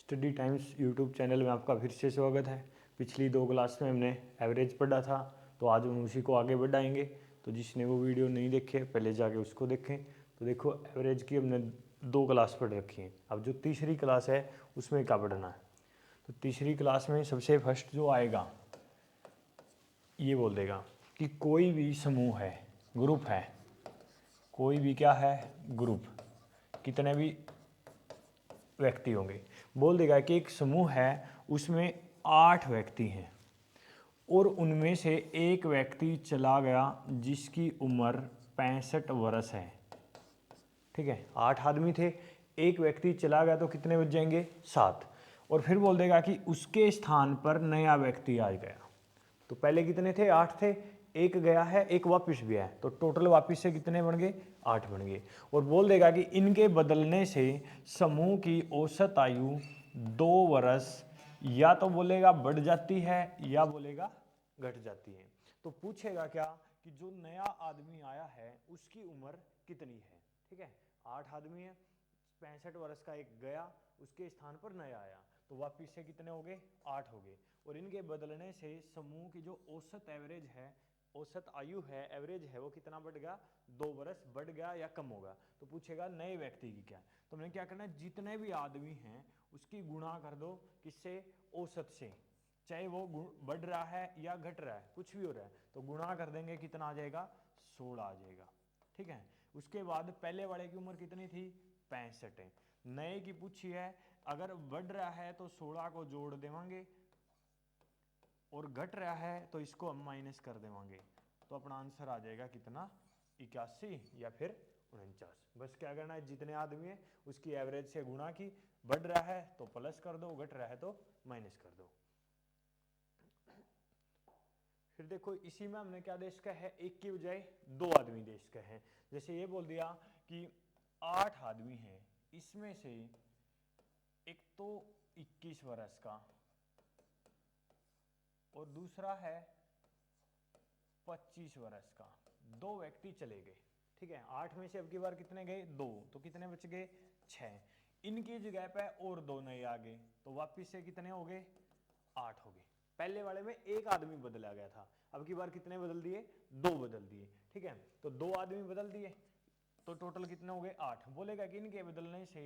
Study times YouTube channel में आपका फिर से स्वागत है। पिछली 2 क्लास में हमने एवरेज पढ़ा था, तो आज हम उसी को आगे बढ़ाएंगे। तो जिसने वो वीडियो नहीं देखे पहले जाके उसको देखें। तो देखो, एवरेज की हमने 2 क्लास पढ़ रखी हैं। अब जो तीसरी क्लास है उसमें क्या पढ़ना है। तो तीसरी क्लास में सबसे फर्स्ट जो आएगा ये बोल देगा कि कोई भी समूह है, ग्रुप है, कोई भी क्या है, ग्रुप, कितने भी व्यक्ति होंगे। बोल देगा कि एक समूह है, उसमें 8 व्यक्ति हैं और उनमें से एक व्यक्ति चला गया जिसकी उम्र 65 वर्ष है। ठीक है, 8 आदमी थे, एक व्यक्ति चला गया तो कितने बच जाएंगे, 7। और फिर बोल देगा कि उसके स्थान पर नया व्यक्ति आ गया। तो पहले कितने थे, 8 थे, एक गया है, एक वापस भी है, तो टोटल वापस से कितने बन गए, 8 बन गए। और बोल देगा कि इनके बदलने से समूह की औसत आयु 2 वर्ष या तो बोलेगा बढ़ जाती है या बोलेगा घट जाती है। तो पूछेगा क्या कि जो नया आदमी आया है उसकी उम्र कितनी है। ठीक है, 8 आदमी है, 65 वर्ष का एक गया, उसके स्थान पर नया आया, तो वापिस से कितने हो गए, 8 हो गए। और इनके बदलने से समूह की जो औसत एवरेज है, औसत आयु है, एवरेज है, वो कितना बढ़ गया, 2 वर्ष बढ़ गया या कम होगा। तो पूछेगा नए व्यक्ति की क्या। तो हमने क्या करना है, जितने भी आदमी हैं उसकी गुणा कर दो किससे, औसत से, चाहे वो बढ़ रहा है या घट रहा है, कुछ भी हो रहा है, तो गुणा कर देंगे, कितना आ जाएगा, 16 आ जाएगा। ठीक है, उसके बाद पहले वाले की उम्र कितनी थी, 65 है। नए की पूछी है, अगर बढ़ रहा है तो 16 को जोड़ देवांगे और घट रहा है तो इसको हम माइनस कर देवांगे। तो अपना आंसर आ जाएगा कितना, 81 या फिर 49। बस क्या करना है, जितने आदमी है उसकी एवरेज से गुणा की, बढ़ रहा है तो प्लस कर दो, घट रहा है तो माइनस कर दो। फिर देखो, इसी में हमने क्या देश का है, एक की बजाय 2 आदमी देश का है। जैसे ये बोल दिया कि 8 आदमी हैं, इसमें से एक तो 21 वर्ष का और दूसरा है 25 वर्ष का, 2 व्यक्ति चले गए। ठीक है, 8 में से अब की बार कितने गए, 2, तो कितने बच गए, 6। इनकी जगह पे और 2 नए आ गए, तो वापिस से कितने हो गए, 8 हो गए। पहले वाले में एक आदमी बदला गया था, अब की बार कितने बदल दिए, 2 बदल दिए। ठीक है, तो 2 आदमी बदल दिए तो टोटल कितने हो गए, 8। बोलेगा कि इनके बदलने से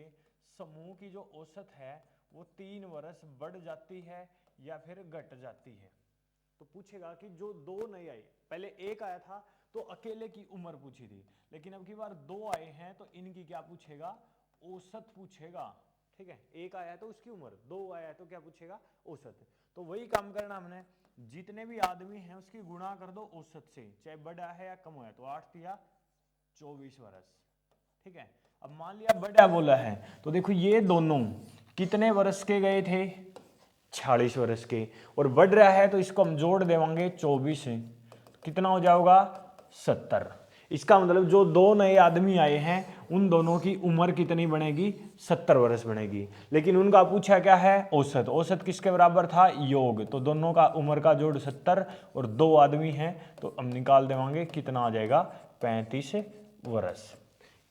समूह की जो औसत है वो 3 वर्ष बढ़ जाती है या फिर घट जाती है। तो पूछेगा कि जो 2 नए आए, पहले एक आया था तो अकेले की उम्र पूछी थी, लेकिन अब की बार 2 आए हैं तो इनकी क्या पूछेगा, औसत पूछेगा। ठीक है, एक आया है तो उसकी उम्र, 2 आया है तो क्या पूछेगा, औसत। तो वही काम करना हमने, जितने भी आदमी हैं उसकी गुणा कर दो औसत से, चाहे बढ़ा है या कम हुआ है। तो 8 दिया 24 वर्ष। ठीक है, अब मान लिया बढ़ा बोला है, तो देखो ये दोनों कितने वर्ष के गए थे, 46 वर्ष के, और बढ़ रहा है तो इसको हम जोड़ देवांगे 24 से, कितना हो जाएगा, 70। इसका मतलब जो 2 नए आदमी आए हैं उन दोनों की उम्र कितनी बनेगी, 70 वर्ष बनेगी। लेकिन उनका पूछा क्या है, औसत। औसत किसके बराबर था, योग। तो दोनों का उम्र का जोड़ 70 और 2 आदमी हैं तो हम निकाल देवांगे, कितना आ जाएगा, 35 वर्ष।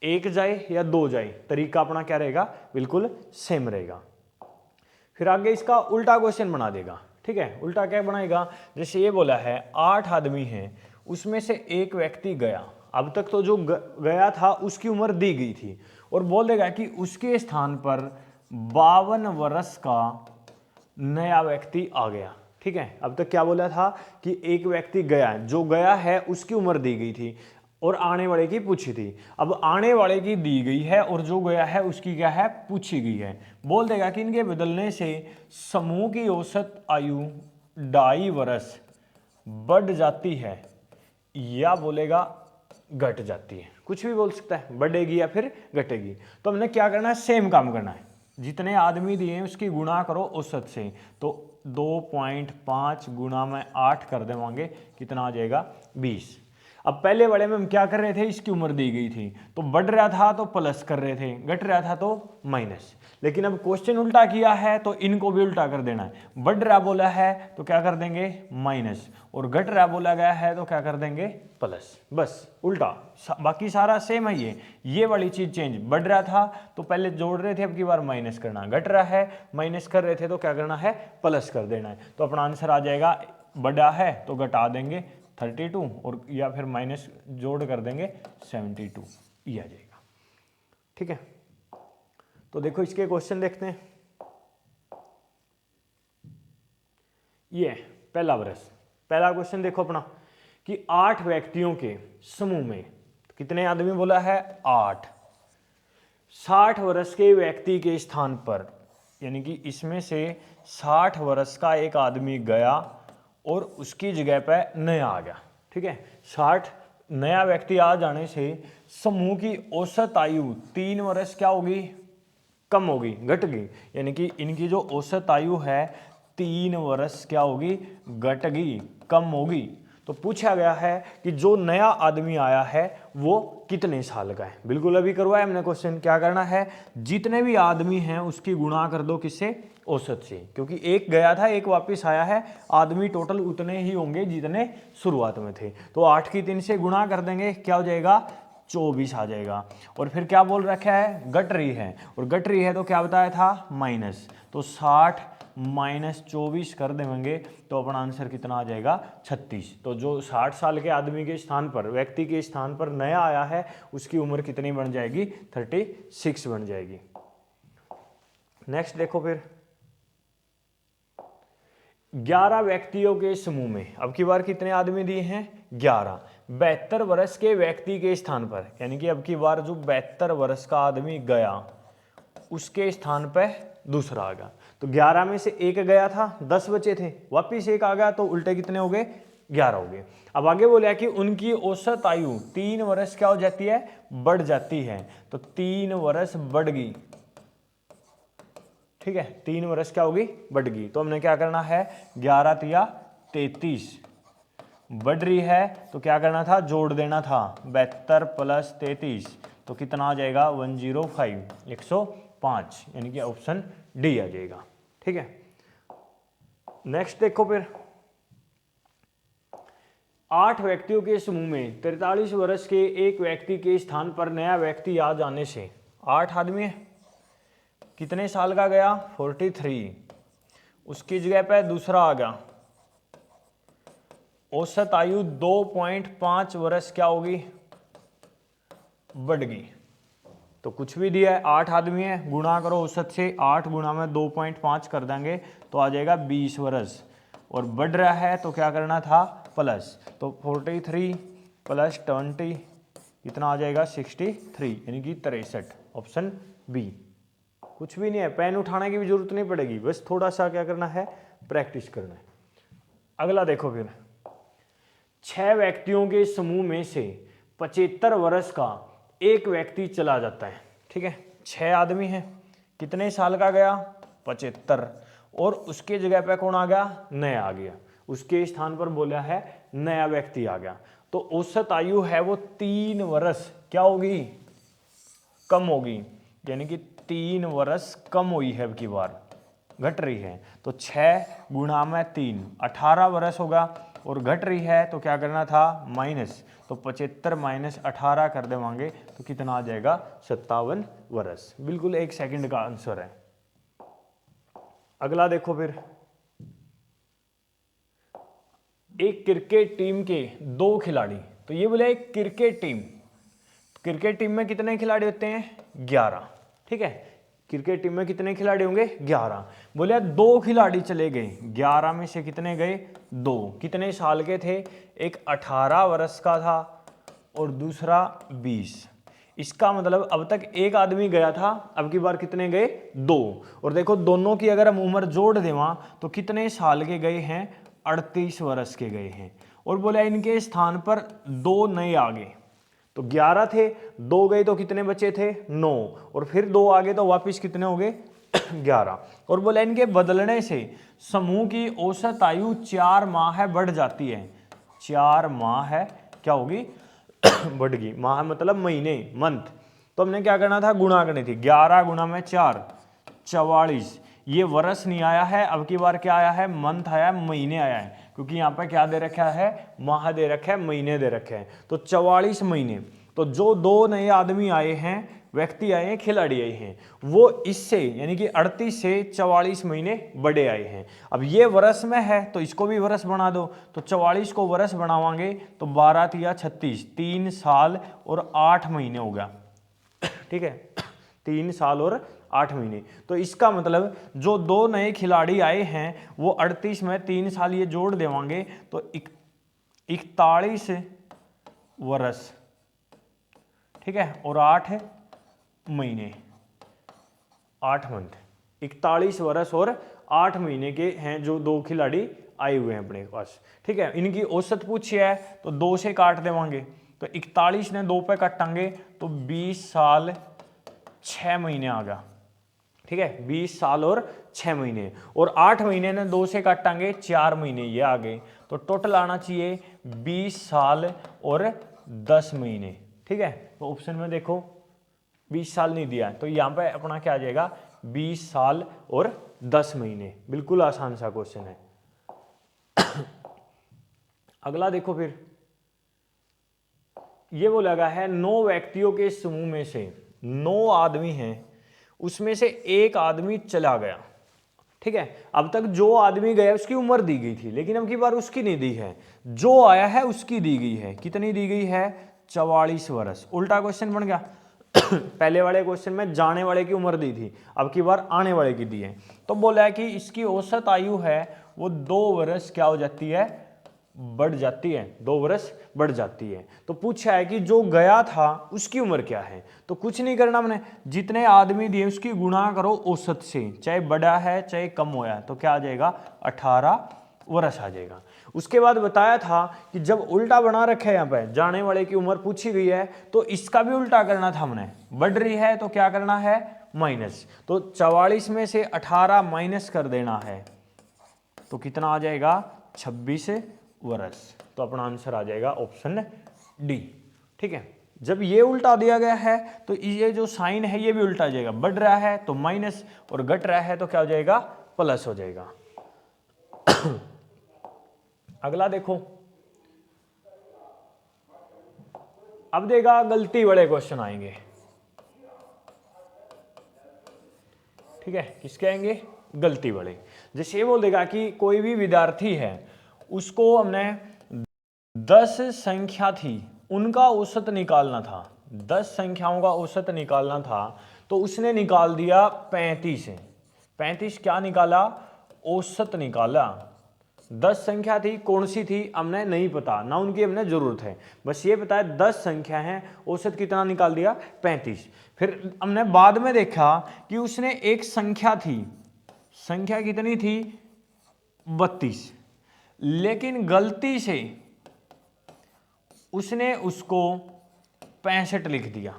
एक जाए या 2 जाए, तरीका अपना क्या रहेगा, बिल्कुल सेम रहेगा। फिर आगे इसका उल्टा क्वेश्चन बना देगा। ठीक है, उल्टा क्या बनाएगा, जैसे ये बोला है 8 आदमी हैं, उसमें से एक व्यक्ति गया। अब तक तो जो गया था उसकी उम्र दी गई थी, और बोल देगा कि उसके स्थान पर 52 वर्ष का नया व्यक्ति आ गया। ठीक है, अब तक क्या बोला था कि एक व्यक्ति गया, जो गया है उसकी उम्र दी गई थी और आने वाले की पूछी थी। अब आने वाले की दी गई है और जो गया है उसकी क्या है, पूछी गई है। बोल देगा कि इनके बदलने से समूह की औसत आयु 2.5 वर्ष बढ़ जाती है या बोलेगा घट जाती है, कुछ भी बोल सकता है, बढ़ेगी या फिर घटेगी। तो हमने क्या करना है, सेम काम करना है, जितने आदमी दिए हैं उसकी गुणा करो औसत से। तो 2.5 गुणा में 8 कर देवांगे, कितना आ जाएगा, 20। अब पहले वाले में हम क्या कर रहे थे, इसकी उम्र दी गई थी तो बढ़ रहा था तो प्लस कर रहे थे, घट रहा था तो माइनस। लेकिन अब क्वेश्चन उल्टा किया है तो इनको भी उल्टा कर देना है। बढ़ रहा बोला है तो क्या कर देंगे माइनस, और घट रहा बोला गया है तो क्या कर देंगे प्लस, बस उल्टा। बाकी सारा सेम है। ये वाली चीज चेंज, बढ़ रहा था तो पहले जोड़ रहे थे, अब की बार माइनस करना, घट रहा है माइनस कर रहे थे तो क्या करना है प्लस कर देना है। तो अपना आंसर आ जाएगा, बड़ा है तो घटा देंगे 32 और या फिर माइनस जोड़ कर देंगे 72, ये आ जाएगा। ठीक है, तो देखो इसके क्वेश्चन देखते हैं। ये पहला वर्ष, पहला क्वेश्चन देखो अपना कि 8 व्यक्तियों के समूह में कितने आदमी बोला है 8, 60 वर्ष के व्यक्ति के स्थान पर, यानी कि इसमें से 60 वर्ष का एक आदमी गया और उसकी जगह पे नया आ गया। ठीक है, 60 नया व्यक्ति आ जाने से समूह की औसत आयु 3 वर्ष क्या होगी, कम होगी, घट गई। यानी कि इनकी जो औसत आयु है 3 वर्ष क्या होगी, घट गई, कम होगी। तो पूछा गया है कि जो नया आदमी आया है वो कितने साल का है। बिल्कुल अभी करवाया हमने क्वेश्चन, क्या करना है, जितने भी आदमी हैं उसकी गुणा कर दो किससे, औसत से, क्योंकि एक गया था एक वापस आया है, आदमी टोटल उतने ही होंगे जितने शुरुआत में थे। तो 8 की 3 से गुणा कर देंगे, क्या हो जाएगा 24 आ जाएगा। और फिर क्या बोल रखा है, घट रही है, और घट रही है तो क्या बताया था माइनस, तो 60 माइनस 24 कर देंगे तो अपना आंसर कितना आ जाएगा 36। तो जो 60 साल के आदमी के स्थान पर, व्यक्ति के स्थान पर नया आया है उसकी उम्र कितनी बन जाएगी, 36 बन जाएगी। नेक्स्ट देखो फिर, 11 व्यक्तियों के समूह में, अब की बार कितने आदमी दिए हैं 11, 72 वर्ष के व्यक्ति के स्थान पर, यानी कि अब की बार जो 72 वर्ष का आदमी गया उसके स्थान पर दूसरा आ गया। तो 11 में से एक गया था, 10 बचे थे, वापिस एक आ गया तो उल्टे कितने हो गए 11 हो गए। अब आगे बोला कि उनकी औसत आयु 3 वर्ष क्या हो जाती है, बढ़ जाती है, तो 3 वर्ष बढ़ गई। ठीक है, 3 वर्ष क्या होगी, बढ़ गई। तो हमने क्या करना है, 11 तिया 33, बढ़ रही है तो क्या करना था, जोड़ देना था, 72 प्लस 33 तो कितना आ जाएगा 105, 105, यानी कि ऑप्शन डी आ जाएगा। ठीक है, नेक्स्ट देखो फिर, 8 व्यक्तियों के समूह में 43 वर्ष के एक व्यक्ति के स्थान पर नया व्यक्ति आ जाने से, 8 आदमी है, कितने साल का गया 43, उसकी जगह पे दूसरा आ गया, औसत आयु 2.5 वर्ष क्या होगी, बढ़ गई। तो कुछ भी दिया है, 8 आदमी है, गुणा करो औसत से, 8 गुणा में 2.5 कर देंगे तो आ जाएगा 20 वर्ष, और बढ़ रहा है तो क्या करना था प्लस, तो 43 प्लस 20 कितना आ जाएगा 63, यानी कि 63, ऑप्शन बी। कुछ भी नहीं है, पेन उठाने की भी जरूरत नहीं पड़ेगी, बस थोड़ा सा क्या करना है, प्रैक्टिस करना है। अगला देखो फिर, 6 व्यक्तियों के समूह में से 75 वर्ष का एक व्यक्ति चला जाता है। ठीक है, 6 आदमी हैं, कितने साल का गया 75, और उसके जगह पे कौन आ गया, नया आ गया, उसके स्थान पर बोला है नया व्यक्ति आ गया। तो औसत आयु है वो 3 वर्ष क्या होगी, कम होगी, यानी कि 3 वर्ष कम हुई है, अब की बार घट रही है। तो 6 गुणा में 3 18 वर्ष होगा, और घट रही है तो क्या करना था माइनस, तो 75 माइनस 18 कर देवांगे तो कितना आ जाएगा 57 वर्ष। बिल्कुल 1 सेकंड का आंसर है। अगला देखो फिर, एक क्रिकेट टीम के 2 खिलाड़ी, तो ये बोले एक क्रिकेट टीम, क्रिकेट टीम में कितने खिलाड़ी होते हैं 11। ठीक है, क्रिकेट टीम में कितने खिलाड़ी होंगे 11, बोले 2 खिलाड़ी चले गए, 11 में से कितने गए 2, कितने साल के थे, एक 18 वर्ष का था और दूसरा 20। इसका मतलब अब तक एक आदमी गया था, अब की बार कितने गए 2, और देखो दोनों की अगर हम उम्र जोड़ देवा तो कितने साल के गए हैं 38 वर्ष के गए हैं, और बोला इनके स्थान पर 2 नए आ गए। तो 11 थे, 2 गए तो कितने बचे थे 9, और फिर 2 आ गए तो वापिस कितने हो गए 11, और बोला इनके बदलने से समूह की औसत आयु 4 माह है बढ़ जाती है, 4 माह है क्या होगी बढ़ गई। माह मतलब महीने, मंथ। तो हमने क्या करना था, गुणा करनी थी। 11 गुणा में 4 44। ये वर्ष नहीं आया है, अब की बार क्या आया है, मंथ आया है, महीने आया है, क्योंकि यहाँ पे क्या दे रखा है, माह दे रखा है, महीने दे रखे हैं। तो 44 महीने। तो जो 2 नए आदमी आए हैं, व्यक्ति आए हैं, खिलाड़ी आए हैं, वो इससे यानी कि 38 से 44 महीने बड़े आए हैं। अब ये वर्ष में है तो इसको भी वर्ष बना दो। तो 44 को वर्ष बनावांगे तो 12 या 36, 3 साल और 8 महीने हो गया। ठीक है, 3 साल और 8 महीने। तो इसका मतलब जो 2 नए खिलाड़ी आए हैं वो 38 में 3 साल ये जोड़ देवांगे तो 41 वर्ष, ठीक है, और 8 महीने, 8 मंथ। 41 वर्ष और 8 महीने के हैं जो 2 खिलाड़ी आए हुए हैं अपने पास। ठीक है, इनकी औसत पूछी है तो 2 से काट देवांगे। तो 41 ने 2 पे काटांगे तो 20 साल 6 महीने आ गया। ठीक है, 20 साल और 6 महीने। और 8 महीने ने 2 से काटांगे 4 महीने, ये आ गए। तो टोटल आना चाहिए 20 साल और 10 महीने। ठीक है, तो ऑप्शन में देखो 20 साल नहीं दिया, तो यहाँ पे अपना क्या आ जाएगा, 20 साल और 10 महीने। बिल्कुल आसान सा क्वेश्चन है। अगला देखो, फिर ये बोला गया है 9 व्यक्तियों के समूह में से 9 आदमी हैं, उसमें से एक आदमी चला गया। ठीक है, अब तक जो आदमी गया उसकी उम्र दी गई थी, लेकिन अब की बार उसकी नहीं दी है, जो आया है उसकी दी गई है। कितनी दी गई है, 44 वर्ष। उल्टा क्वेश्चन बन गया। पहले वाले क्वेश्चन में जाने वाले की उम्र दी थी, अब की बार आने वाले की दी है। तो बोला है कि इसकी औसत आयु है वो 2 वर्ष क्या हो जाती है, बढ़ जाती है, 2 वर्ष बढ़ जाती है। तो पूछा है कि जो गया था उसकी उम्र क्या है। तो कुछ नहीं करना हमने, जितने आदमी दिए उसकी गुणा करो औसत से, चाहे बड़ा है चाहे कम हुआ है, तो क्या आ जाएगा, 18 वर्ष आ जाएगा। उसके बाद बताया था कि जब उल्टा बना रखा है, यहाँ पे जाने वाले की उम्र पूछी गई है तो इसका भी उल्टा करना था हमने। बढ़ रही है तो क्या करना है, माइनस। तो 44 में से 18 माइनस कर देना है, तो कितना आ जाएगा, 26 वर्ष। तो अपना आंसर आ जाएगा ऑप्शन डी। ठीक है, जब ये उल्टा दिया गया है तो ये जो साइन है ये भी उल्टा आ जाएगा, बढ़ रहा है तो माइनस और घट रहा है तो क्या हो जाएगा, प्लस हो जाएगा। अगला देखो, अब देगा गलती वाले क्वेश्चन आएंगे। ठीक है, किसके आएंगे, गलती वाले। जैसे ये बोल देगा कि कोई भी विद्यार्थी है, उसको हमने 10 संख्या थी उनका औसत निकालना था, 10 संख्याओं का औसत निकालना था, तो उसने निकाल दिया 35। 35 क्या निकाला, औसत निकाला। 10 संख्या थी, कौन सी थी हमने नहीं पता, ना उनकी हमने जरूरत है, बस ये पता है 10 संख्या है, औसत कितना निकाल दिया, 35। फिर हमने बाद में देखा कि उसने एक संख्या थी, संख्या कितनी थी, 32, लेकिन गलती से उसने उसको 65 लिख दिया।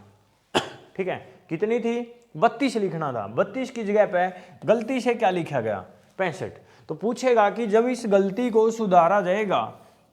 ठीक है, कितनी थी, 32 लिखना था, 32 की जगह पे गलती से क्या लिखा गया, 65। तो पूछेगा कि जब इस गलती को सुधारा जाएगा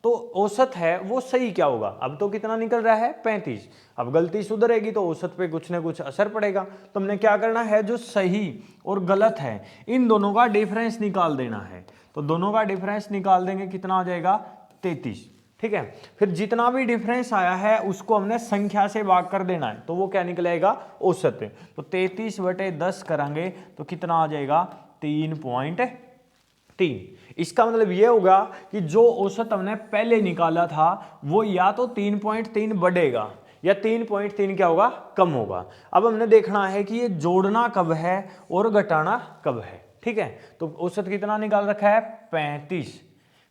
तो औसत है वो सही क्या होगा। अब तो कितना निकल रहा है, 35। अब गलती सुधरेगी तो औसत पे कुछ ना कुछ असर पड़ेगा। तो हमने क्या करना है, जो सही और गलत है इन दोनों का डिफरेंस निकाल देना है। तो दोनों का डिफरेंस निकाल देंगे, कितना आ जाएगा, 33। ठीक है, फिर जितना भी डिफरेंस आया है उसको हमने संख्या से भाग कर देना है, तो वो क्या निकलेगा, औसत। तो 33/10 करेंगे तो कितना आ जाएगा, 3.3। इसका मतलब ये होगा कि जो औसत हमने पहले निकाला था वो या तो 3.3 बढ़ेगा या 3.3 क्या होगा, कम होगा। अब हमने देखना है कि ये जोड़ना कब है और घटाना कब है। ठीक है, तो औसत कितना निकाल रखा है, 35।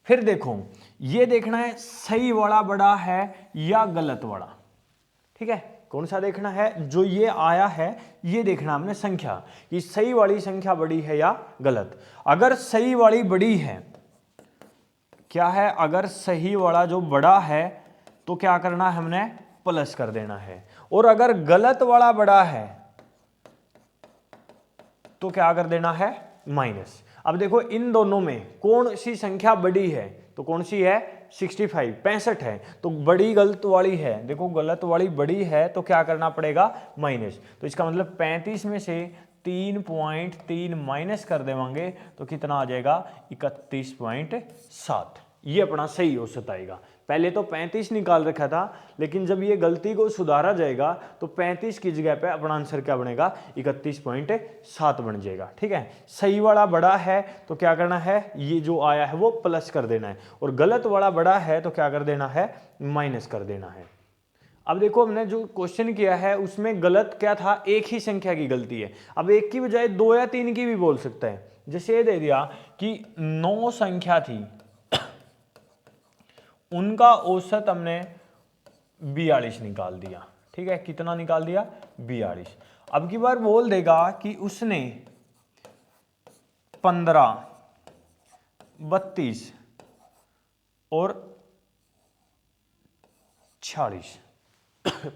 फिर देखो ये देखना है सही वाला बड़ा है या गलत वाला। ठीक है, कौन सा देखना है, जो ये आया है ये देखना हमने संख्या, कि सही वाली संख्या बड़ी है या गलत। अगर सही वाली बड़ी है, क्या है, अगर सही वाला जो बड़ा है तो क्या करना है, हमने प्लस कर देना है। और अगर गलत वाला बड़ा है तो क्या कर देना है, माइनस। अब देखो इन दोनों में कौन सी संख्या बड़ी है, तो कौन सी है, 65 65 है, तो बड़ी गलत वाली है, देखो गलत वाली बड़ी है तो क्या करना पड़ेगा माइनस। तो इसका मतलब 35 में से 3.3 माइनस कर देवांगे तो कितना आ जाएगा 31.7। ये अपना सही औसत आएगा। पहले तो 35 निकाल रखा था, लेकिन जब ये गलती को सुधारा जाएगा तो 35 की जगह पे अपना आंसर क्या बनेगा 31.7 बन जाएगा। ठीक है, सही वाला बड़ा है तो क्या करना है, ये जो आया है वो प्लस कर देना है, और गलत वाला बड़ा है तो क्या कर देना है माइनस कर देना है। अब देखो हमने जो क्वेश्चन किया है उसमें गलत क्या था, एक ही संख्या की गलती है। अब एक की बजाय 2 या 3 की भी बोल सकते हैं। जैसे ये दे दिया कि 9 संख्या थी, उनका औसत हमने 42 निकाल दिया। ठीक है, कितना निकाल दिया 42। अब की बार बोल देगा कि उसने 15, 32 और 46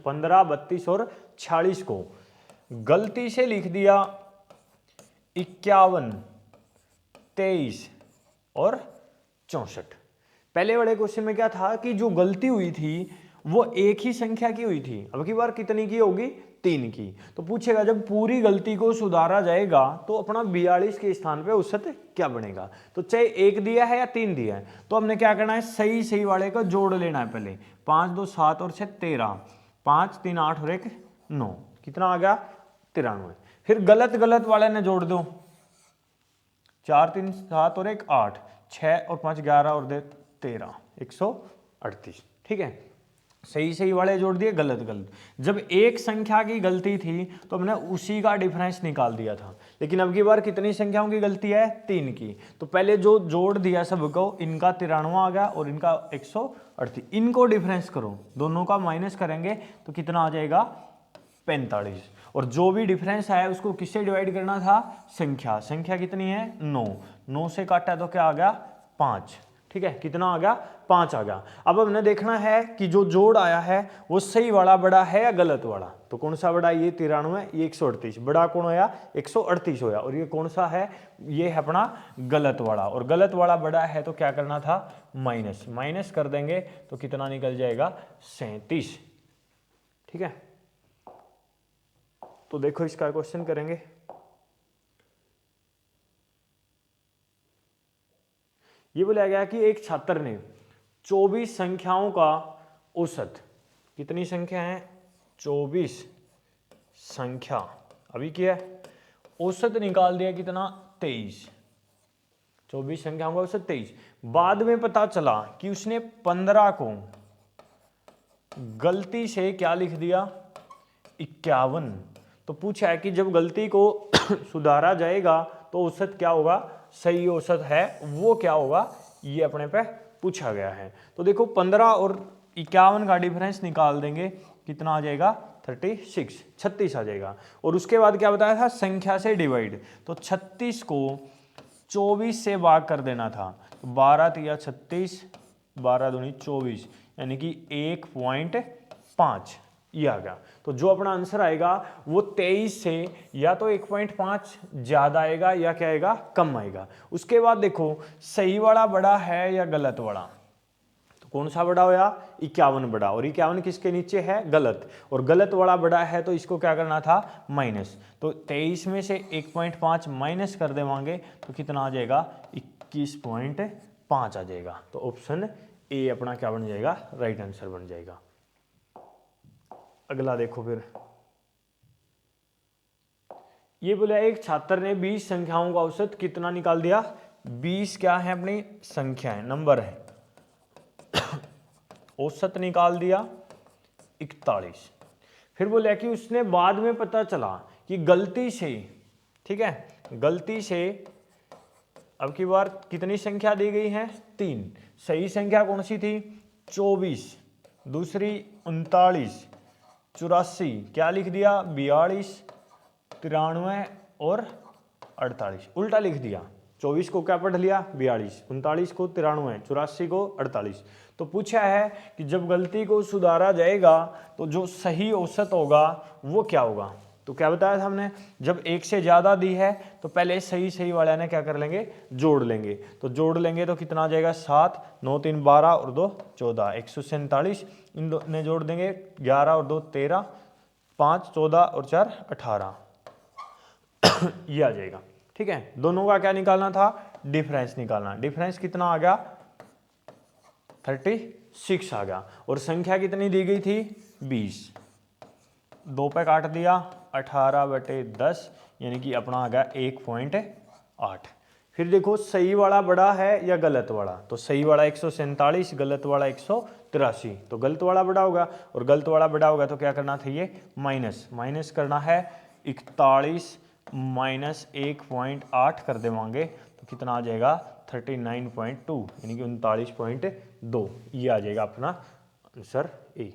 15, 32 और 46 को गलती से लिख दिया 51, 23 और 64। पहले वाले क्वेश्चन में क्या था कि जो गलती हुई थी वो एक ही संख्या की हुई थी, अब की बार कितनी की होगी 3 की। तो पूछेगा जब पूरी गलती को सुधारा जाएगा तो अपना 42 के स्थान पे औसत क्या बनेगा। तो चाहे 1 दिया है या 3 दिया है, तो हमने क्या करना है सही सही वाले का जोड़ लेना है। पहले 5 2 7 और 6 13, 5 3 8 और 1 9, कितना आ गया 93। फिर गलत गलत वाले ने जोड़ दो, 4 3 7 और 1 8, 6 और 5 11 और 2 13, 138। ठीक है, सही सही वाले जोड़ दिए, गलत गलत। जब एक संख्या की गलती थी तो हमने उसी का डिफरेंस निकाल दिया था, लेकिन अब की बार कितनी संख्याओं की गलती है 3 की। तो पहले जो जोड़ दिया सबको, इनका 93 आ गया और इनका 138, इनको डिफरेंस करो, दोनों का माइनस करेंगे तो कितना आ जाएगा 45। और जो भी डिफरेंस आया उसको किससे डिवाइड करना था, संख्या। संख्या कितनी है 9, 9 से काटा तो क्या आ गया 5। ठीक है, कितना आ गया 5 आ गया। अब हमने देखना है कि जो जोड़ आया है वो सही वाला बड़ा है या गलत वाला। तो कौन सा बड़ा, ये 93, ये 138, बड़ा कौन होया 138 होया, और ये कौन सा है, ये है अपना गलत वाला। और गलत वाला बड़ा है तो क्या करना था माइनस, माइनस कर देंगे तो कितना निकल जाएगा 37। ठीक है, तो देखो इसका क्वेश्चन करेंगे। ये बोला गया कि एक छात्र ने 24 संख्याओं का औसत, कितनी संख्या है 24 संख्या, अभी क्या है औसत निकाल दिया कितना 23। 24 संख्याओं का औसत 23। बाद में पता चला कि उसने 15 को गलती से क्या लिख दिया 51। तो पूछा है कि जब गलती को सुधारा जाएगा तो औसत क्या होगा, सही औसत है वो क्या होगा, ये अपने पे पूछा गया है। तो देखो 15 और 51 का डिफरेंस निकाल देंगे, कितना आ जाएगा 36 आ जाएगा। और उसके बाद क्या बताया था, संख्या से डिवाइड, तो 36 को 24 से भाग कर देना था। तो 12 तिया 36, 12 दूनी 24, यानी कि 1.5 ये आ गया। तो जो अपना आंसर आएगा वो 23 से या तो 1.5 ज्यादा आएगा या क्या आएगा कम आएगा। उसके बाद देखो सही वाला बड़ा है या गलत वाला, तो कौन सा बड़ा होया 51 बड़ा, और 51 किसके नीचे है गलत, और गलत वाला बड़ा है तो इसको क्या करना था माइनस। तो 23 में से 1.5 माइनस कर देवांगे तो कितना आ जाएगा 21.5 आ जाएगा। तो ऑप्शन ए अपना क्या बन जाएगा, राइट आंसर बन जाएगा। अगला देखो फिर, ये बोला एक छात्र ने 20 संख्याओं का औसत कितना निकाल दिया, 20 क्या है अपनी संख्या है, नंबर है, औसत निकाल दिया 41। फिर बोला कि उसने बाद में पता चला कि गलती से, ठीक है गलती से अब की बार कितनी संख्या दी गई है 3। सही संख्या कौन सी थी 24, दूसरी 39, 84, क्या लिख दिया 42, 93 और 48, उल्टा लिख दिया। 24 को क्या पढ़ लिया 42, 39 को 93, 84 को 48। तो पूछा है कि जब गलती को सुधारा जाएगा तो जो सही औसत होगा वो क्या होगा। तो क्या बताया था हमने, जब एक से ज़्यादा दी है तो पहले सही सही वाला ने क्या कर लेंगे, जोड़ लेंगे। तो जोड़ लेंगे तो कितना आ जाएगा, 7, 9 3 12 और 2 14, 147। इन दो ने जोड़ देंगे, 11 और 2 13, 5 14 और 4 18 ये आ जाएगा। ठीक है, दोनों का क्या निकालना था, डिफरेंस निकालना। डिफरेंस कितना आ गया, 36 आ गया। और संख्या कितनी दी गई थी, 20। 2 पे काट दिया, 18/10 यानी कि अपना आ गया 1.8। फिर देखो सही वाला बड़ा है या गलत वाला, तो सही वाला 147, गलत वाला 183। तो गलत वाला बड़ा होगा और गलत वाला बड़ा होगा तो क्या करना था, ये माइनस करना है। 41 माइनस 1.8 कर देवांगे तो कितना आ जाएगा, 39.2 यानी कि 39.2। ये आ जाएगा अपना आंसर ए।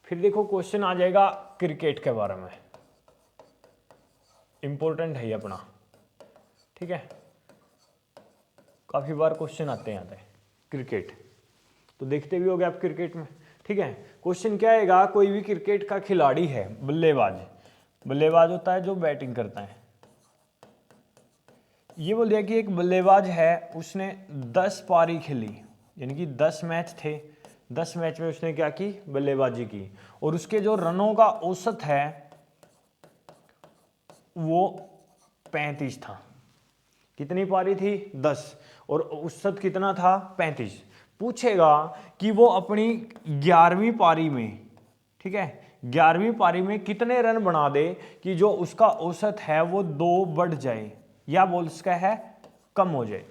फिर देखो क्वेश्चन आ जाएगा क्रिकेट के बारे में, इंपॉर्टेंट है ये अपना। ठीक है, काफी बार क्वेश्चन आते हैं क्रिकेट, तो देखते भी होगे आप क्रिकेट में। ठीक है, क्वेश्चन क्या आएगा, कोई भी क्रिकेट का खिलाड़ी है, बल्लेबाज होता है जो बैटिंग करता है। ये बोल दिया कि एक बल्लेबाज है, उसने 10 पारी खेली, यानी कि 10 मैच थे, 10 मैच में उसने क्या की, बल्लेबाजी की, और उसके जो रनों का औसत है वो 35 था। कितनी पारी थी, 10, और औसत कितना था, 35। पूछेगा कि वो अपनी 11वीं पारी में, ठीक है, 11वीं पारी में कितने रन बना दे कि जो उसका औसत है वो 2 बढ़ जाए या बोल सकता है कम हो जाए।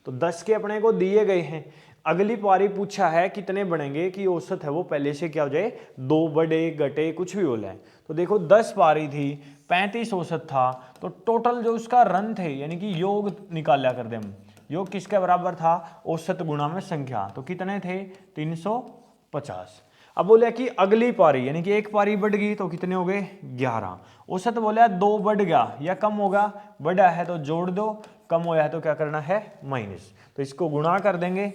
तो 10 के अपने को दिए गए हैं, अगली पारी पूछा है कितने बनेंगे कि औसत है वो पहले से क्या हो जाए, 2 बढ़े घटे कुछ भी बोला है। तो देखो 10 पारी थी, 35 औसत था, तो टोटल जो उसका रन थे, यानी कि योग निकाला कर दे हम, योग किसके बराबर था, औसत गुणा में संख्या, तो कितने थे, 350। अब बोले कि अगली पारी, यानी कि एक पारी बढ़ गई तो कितने हो गए, 11। औसत बोला 2 बढ़ गया या कम होगा, बढ़ा है तो जोड़ दो, कम होया है तो क्या करना है, माइनस। तो इसको गुणा कर देंगे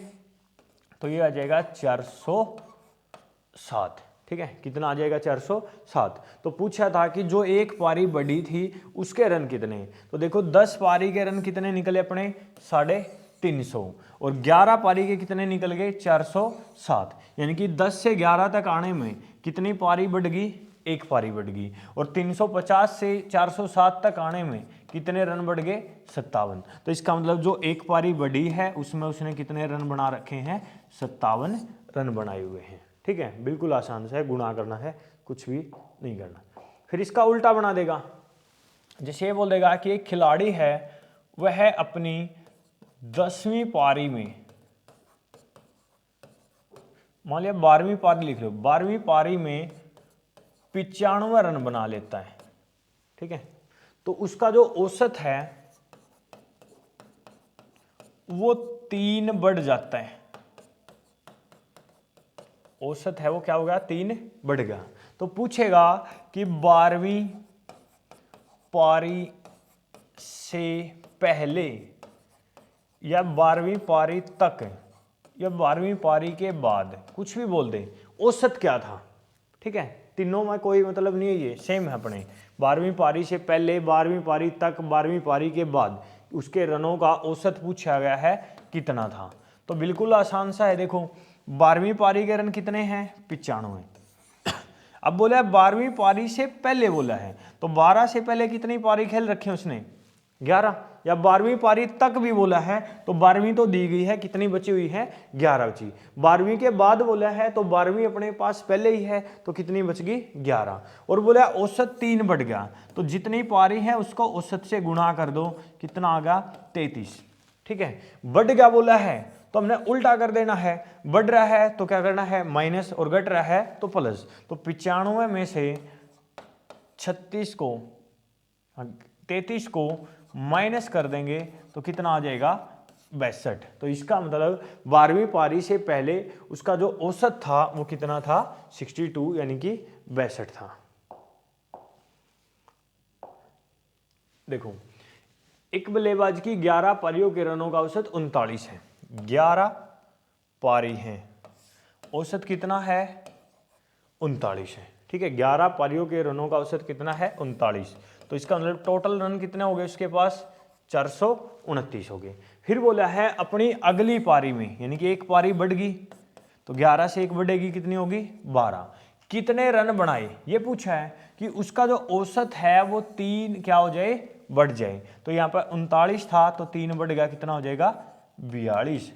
तो ये आ जाएगा 407। ठीक है, कितना आ जाएगा, 407। तो पूछा था कि जो एक पारी बढ़ी थी उसके रन कितने, तो देखो 10 पारी के रन कितने निकले अपने, 350, और 11 पारी के कितने निकल गए, 407। यानी कि 10 से 11 तक आने में कितनी पारी बढ़ गई, एक पारी बढ़ गई, और 350 से 407 तक आने में कितने रन बढ़ गए, 57। तो इसका मतलब जो एक पारी बढ़ी है उसमें उसने कितने रन बना रखे हैं, 57 रन बनाए हुए हैं। ठीक है, बिल्कुल आसान से गुणा करना है, कुछ भी नहीं करना। फिर इसका उल्टा बना देगा, जैसे ये बोल देगा कि एक खिलाड़ी है, वह अपनी 10वीं पारी में, मान लिया 12वीं पारी लिख लो, 12वीं पारी में 95 रन बना लेता है। ठीक है, तो उसका जो औसत है वो 3 बढ़ जाता है, औसत है वो क्या होगा, 3 बढ़ गया। तो पूछेगा कि 12वीं पारी से पहले या 12वीं पारी तक या 12वीं पारी के बाद, कुछ भी बोल दे, औसत क्या था। ठीक है, तीनों में कोई मतलब नहीं है, ये सेम है अपने, 12वीं पारी से पहले, 12वीं पारी तक, 12वीं पारी के बाद, उसके रनों का औसत पूछा गया है कितना था। तो बिल्कुल आसान सा है, देखो 12वीं पारी के रन कितने हैं, 95। अब बोला है 12वीं पारी से पहले बोला है, तो 12 से पहले कितनी पारी खेल रखे उसने, 11, या 12वीं पारी तक भी बोला है तो 12वीं तो दी गई है, कितनी बची हुई है, 11 बची। 12वीं के बाद बोला है तो 12वीं अपने पास पहले ही है तो कितनी बच गई, 11। और बोला औसत 3 बढ़ गया, तो जितनी पारी है उसको औसत से गुणा कर दो, कितना आ गया, 33। ठीक है, बढ़ गया बोला है तो हमने उल्टा कर देना है, बढ़ रहा है तो क्या करना है, माइनस, और घट रहा है तो प्लस। तो 95 में से 36 को 33 को माइनस कर देंगे तो कितना आ जाएगा, 62। तो इसका मतलब 12वीं पारी से पहले उसका जो औसत था वो कितना था, 62 यानी कि 62 था। देखो एक बल्लेबाज की 11 पारियों के रनों का औसत 39 है, 11 पारी है, औसत कितना है 39 है। ठीक है, 11 पारियों के रनों का औसत कितना है? 39। तो इसका मतलब टोटल रन कितने हो गए उसके पास? 429 हो गए। फिर बोला है अपनी अगली पारी में, यानी कि एक पारी बढ़ गई तो 11 से एक बढ़ेगी, कितनी होगी? 12। कितने रन बनाए ये पूछा है कि उसका जो औसत है वो 3 क्या हो जाए? बढ़ जाए। तो यहाँ पर 39 था तो 3 बढ़ गया, कितना हो जाएगा? 42।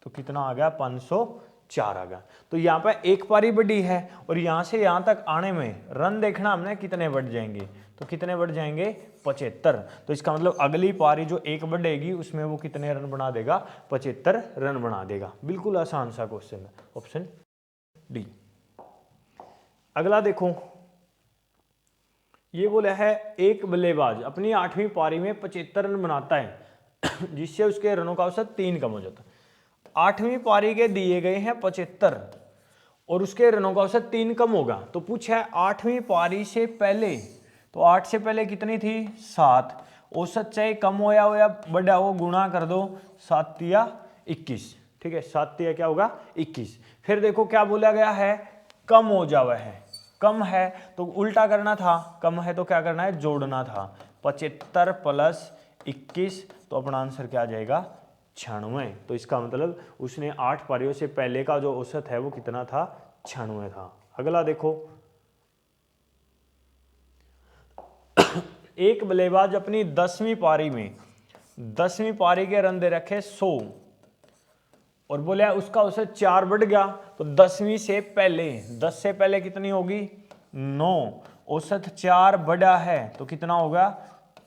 तो कितना आ गया? 504 आ गया। तो यहाँ पर एक पारी बढ़ी है और यहाँ से यहाँ तक आने में रन देखना हमने कितने बढ़ जाएंगे। तो कितने बढ़ जाएंगे? 75। तो इसका मतलब अगली पारी जो एक बढ़ेगी उसमें वो कितने रन बना देगा? 75 रन बना देगा। बिल्कुल आसान सा क्वेश्चन है, ऑप्शन डी। अगला देखो, ये बोला है एक बल्लेबाज अपनी 8वीं पारी में 75 रन बनाता है जिससे उसके रनों का औसत 3 कम हो जाता है। 8वीं पारी के दिए गए हैं 75 और उसके रनों का औसत 3 कम होगा। तो पूछा है 8वीं पारी से पहले, तो 8 से पहले कितनी थी? 7। औसत चाहे कम हो या बढ़ा हो, गुणा कर दो, 7 या 21। ठीक है, 7 या क्या होगा? 21। फिर देखो क्या बोला गया है? कम हो जावा है। कम है तो उल्टा करना था, कम है तो क्या करना है? जोड़ना था। 75 प्लस 21, तो अपना आंसर क्या आ जाएगा? 96। तो इसका मतलब उसने 8 पारियों से पहले का जो औसत है वो कितना था? 96 था। अगला देखो, एक बल्लेबाज अपनी 10वीं पारी में 10वीं पारी के रन दे रखे 100 और बोले उसका औसत 4 बढ़ गया। तो 10वीं से पहले, 10 से पहले कितनी होगी? 9। औसत 4 बढ़ा है तो कितना होगा?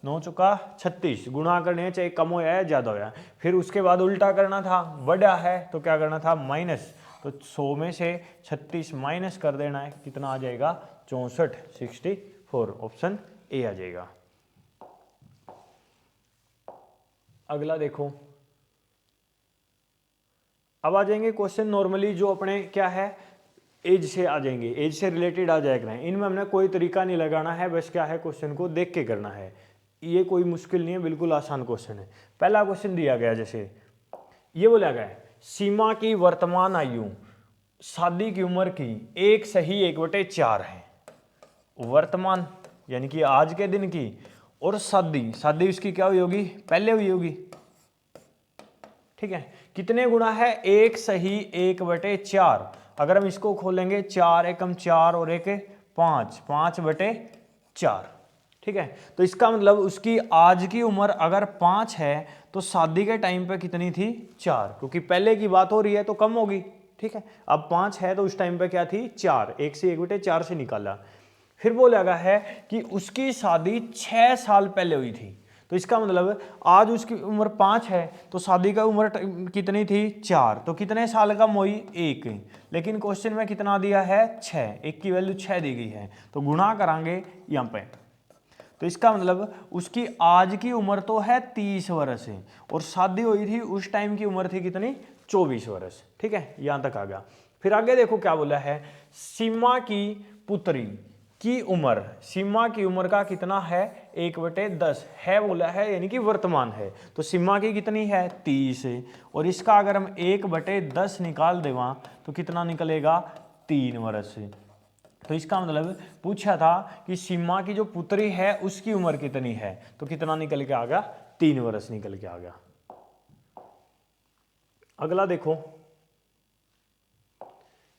9 चुका 36। गुणा करने चाहे कम हो या ज्यादा हो। फिर उसके बाद उल्टा करना था, बढ़ा है तो क्या करना था? माइनस। तो 100 में से 36 माइनस कर देना है, कितना आ जाएगा? 64, 64। ऑप्शन ए आ जाएगा। अगला देखो, अब आ जाएंगे क्वेश्चन नॉर्मली जो अपने क्या है? एज से आ जाएंगे, एज से रिलेटेड आ जाएगा। इनमें हमने कोई तरीका नहीं लगाना है, बस क्या है क्वेश्चन को देख के करना है। ये कोई मुश्किल नहीं है, बिल्कुल आसान क्वेश्चन है। पहला क्वेश्चन दिया गया, जैसे ये बोला गया है सीमा की वर्तमान आयु शादी की उम्र की 1 सही 1/4 है। वर्तमान यानी कि आज के दिन की, और शादी, शादी उसकी क्या हुई होगी? पहले हुई होगी। ठीक है, कितने गुना है? 1 सही 1/4। अगर हम इसको खोलेंगे 4 एकम 4 और 1 5, 5/4। ठीक है, तो इसका मतलब उसकी आज की उम्र अगर 5 है तो शादी के टाइम पे कितनी थी? 4, क्योंकि पहले की बात हो रही है तो कम होगी। ठीक है, अब 5 है तो उस टाइम पे क्या थी? 4। 1 से 1/4 से निकाला। फिर बोला गया है कि उसकी शादी 6 साल पहले हुई थी। तो इसका मतलब आज उसकी उम्र 5 है तो शादी का उम्र कितनी थी? 4। तो कितने साल कम हुई? 1। लेकिन क्वेश्चन में कितना दिया है? 6। 1 की वैल्यू 6 दी गई है, तो गुणा करांगे यहाँ पे। तो इसका मतलब उसकी आज की उम्र तो है 30 वर्ष है और शादी हुई थी उस टाइम की उम्र थी कितनी? 24 वर्ष। ठीक है, यहां तक आ गया। फिर आगे देखो क्या बोला है? सीमा की पुत्री की उम्र, सीमा की उम्र का कितना है? 1/10 है बोला है, यानी कि वर्तमान है। तो सीमा की कितनी है? 30 है। और इसका अगर हम 1/10 निकाल देवा तो कितना निकलेगा? 3 वर्ष। तो इसका मतलब पूछा था कि सीमा की जो पुत्री है उसकी उम्र कितनी है, तो कितना निकल के आ गया? 3 वर्ष निकल के आ गया। अगला देखो,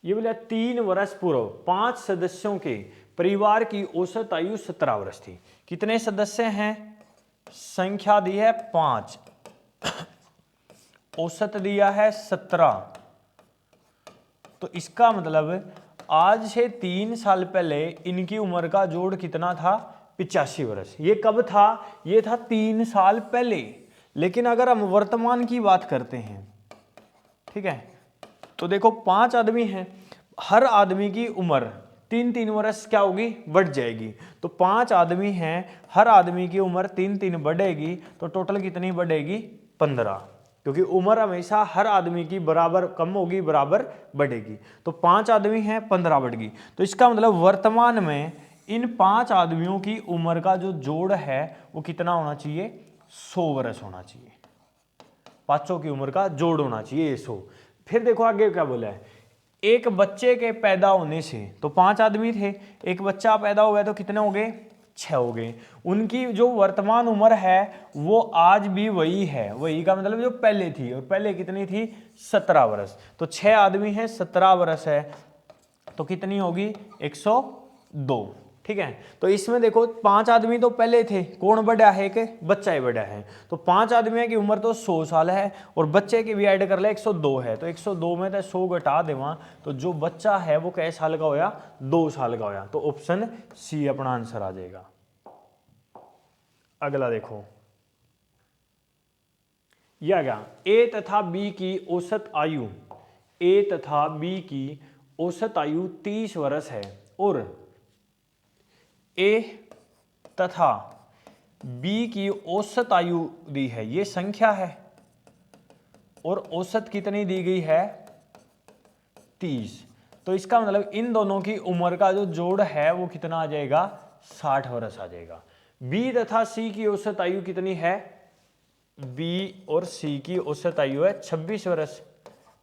ये बोला 3 वर्ष पूर्व 5 सदस्यों के परिवार की औसत आयु 17 वर्ष थी। कितने सदस्य हैं? संख्या दी है 5, औसत दिया है 17। तो इसका मतलब आज से 3 साल पहले इनकी उम्र का जोड़ कितना था? 85 वर्ष। ये कब था? ये था 3 साल पहले। लेकिन अगर हम वर्तमान की बात करते हैं, ठीक है, तो देखो 5 आदमी हैं, हर आदमी की उम्र 3-3 वर्ष क्या होगी? बढ़ जाएगी। तो 5 आदमी हैं, हर आदमी की उम्र 3-3 बढ़ेगी, तो टोटल कितनी बढ़ेगी? 15। क्योंकि उम्र हमेशा हर आदमी की बराबर कम होगी, बराबर बढ़ेगी। तो 5 आदमी हैं, 15 बढ़ गई। तो इसका मतलब वर्तमान में इन 5 आदमियों की उम्र का जो जोड़ है वो कितना होना चाहिए? 100 वर्ष होना चाहिए। 5 की उम्र का जोड़ होना चाहिए 100। फिर देखो आगे क्या बोला है? एक बच्चे के पैदा होने से, तो 5 आदमी थे, एक बच्चा पैदा हो गया तो कितने हो गए, 6 हो गए। उनकी जो वर्तमान उम्र है वो आज भी वही है, वही का मतलब जो पहले थी, और पहले कितनी थी, 17 वर्ष। तो 6 आदमी हैं, 17 वर्ष है, तो कितनी होगी, 102। ठीक है, तो इसमें देखो 5 आदमी तो पहले थे, कौन बड़ा है, कि बच्चा ही बड़ा है। तो 5 आदमियों की उम्र तो 100 साल है, और बच्चे की भी ऐड कर ले 102 है, तो 102 में तो 100 घटा देवा, तो जो बच्चा है वो कै साल का होया, 2 साल का होया। तो ऑप्शन सी अपना आंसर आ जाएगा। अगला देखो, यह क्या, ए तथा बी की औसत आयु, ए तथा बी की औसत आयु 30 वर्ष है, और ए तथा बी की औसत आयु दी है, ये संख्या है, और औसत कितनी दी गई है, 30। तो इसका मतलब इन दोनों की उम्र का जो जोड़ है वो कितना आ जाएगा, 60 वर्ष आ जाएगा। बी तथा सी की औसत आयु कितनी है, बी और सी की औसत आयु है 26 वर्ष,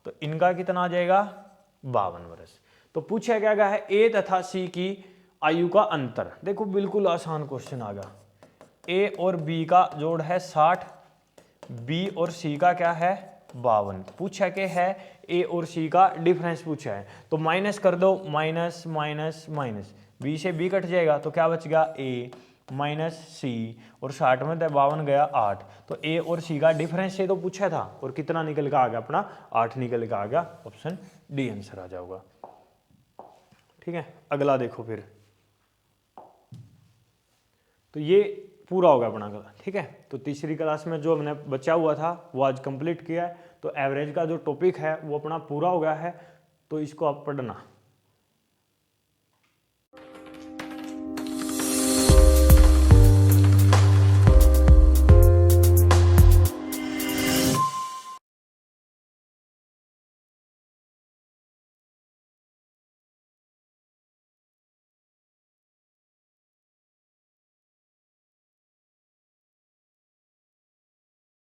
तो इनका कितना आ जाएगा, 52 वर्ष। तो पूछा क्या गया है, ए तथा सी की आयु का अंतर। देखो बिल्कुल आसान क्वेश्चन आ गया, ए और बी का जोड़ है 60, बी और सी का क्या है, 52। पूछा क्या है, ए और सी का डिफरेंस पूछा है, तो माइनस कर दो, माइनस माइनस माइनस, बी से बी कट जाएगा, तो क्या बच गया, ए माइनस सी, और 60 में 52 गया 8। तो ए और सी का डिफरेंस से तो पूछा था, और कितना निकल के आ गया अपना, 8 निकल के आ गया। ऑप्शन डी आंसर आ जाऊगा। ठीक है, अगला देखो फिर, तो ये पूरा होगा अपना का। ठीक है, तो तीसरी क्लास में जो हमने बचा हुआ था वो आज कंप्लीट किया है। तो एवरेज का जो टॉपिक है वो अपना पूरा हो गया है, तो इसको आप पढ़ना।